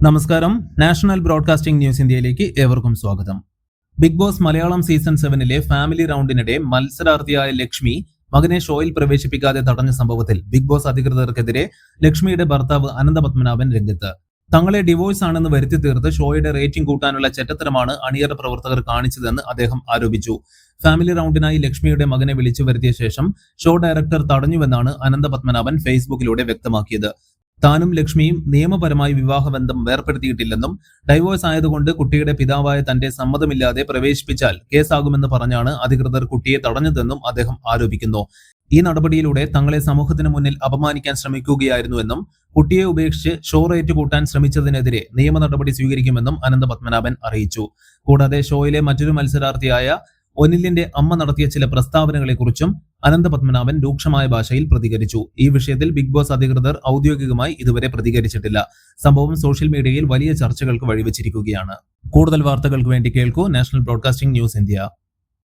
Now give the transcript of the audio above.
നമസ്കാരം. National broadcasting news ഇന്ത്യയിലേക്ക് ഏവർക്കും സ്വാഗതം. ബിഗ് ബോസ് മലയാളം സീസൺ 7-ലെ ഫാമിലി റൗണ്ടിനിടെ മത്സരാർത്ഥിയായ ലക്ഷ്മി മകനെ ഷോയിൽ പ്രവേശിപ്പിക്കാതെ തടഞ്ഞ സംഭവത്തിൽ ബിഗ് ബോസ് അധികൃതർക്കെതിരെ ലക്ഷ്മിയുടെ ഭർത്താവ് അനന്തപത്മനാഭൻ രംഗത്ത്. തങ്ങളെ ഡിവോഴ്സ് ആണെന്ന് വരുത്തി തീർത്ത് ഷോയുടെ റേറ്റിംഗ് കൂട്ടാനുള്ള ചെറ്റത്തരമാണ് അണിയറ പ്രവർത്തകർ കാണിച്ചതെന്ന് അദ്ദേഹം ആരോപിച്ചു. ഫാമിലി റൗണ്ടിനായി ലക്ഷ്മിയുടെ മകനെ വിളിച്ചു വരുത്തിയ ശേഷം ഷോ ഡയറക്ടർ തടഞ്ഞുവെന്നാണ് അനന്തപത്മനാഭൻ ഫേസ്ബുക്കിലൂടെ വ്യക്തമാക്കിയത്. താനും ലക്ഷ്മിയും നിയമപരമായി വിവാഹബന്ധം വേർപ്പെടുത്തിയിട്ടില്ലെന്നും ഡൈവോഴ്സ് ആയതുകൊണ്ട് കുട്ടിയുടെ പിതാവായ തന്റെ സമ്മതമില്ലാതെ പ്രവേശിപ്പിച്ചാൽ കേസാകുമെന്ന് പറഞ്ഞാണ് അധികൃതർ കുട്ടിയെ തടഞ്ഞതെന്നും അദ്ദേഹം ആരോപിക്കുന്നു. ഈ നടപടിയിലൂടെ തങ്ങളെ സമൂഹത്തിന് മുന്നിൽ അപമാനിക്കാൻ ശ്രമിക്കുകയായിരുന്നുവെന്നും കുട്ടിയെ ഉപേക്ഷിച്ച് ഷോ റേറ്റ് കൂട്ടാൻ ശ്രമിച്ചതിനെതിരെ നിയമ നടപടി സ്വീകരിക്കുമെന്നും അനന്തപത്മനാഭൻ അറിയിച്ചു. കൂടാതെ ഷോയിലെ മറ്റൊരു മത്സരാർത്ഥിയായ ഒനിലിന്റെ അമ്മ നടത്തിയ ചില പ്രസ്താവനകളെക്കുറിച്ചും അനന്തപത്മനാഭൻ രൂക്ഷമായ ഭാഷയിൽ പ്രതികരിച്ചു. ഈ വിഷയത്തിൽ ബിഗ് ബോസ് അധികൃതർ ഔദ്യോഗികമായി ഇതുവരെ പ്രതികരിച്ചിട്ടില്ല. സംഭവം സോഷ്യൽ മീഡിയയിൽ വലിയ ചർച്ചകൾക്ക് വഴിവെച്ചിരിക്കുകയാണ്. കൂടുതൽ വാർത്തകൾക്ക് വേണ്ടി കേൾക്കൂ നാഷണൽ ബ്രോഡ്കാസ്റ്റിംഗ് ന്യൂസ് ഇന്ത്യ.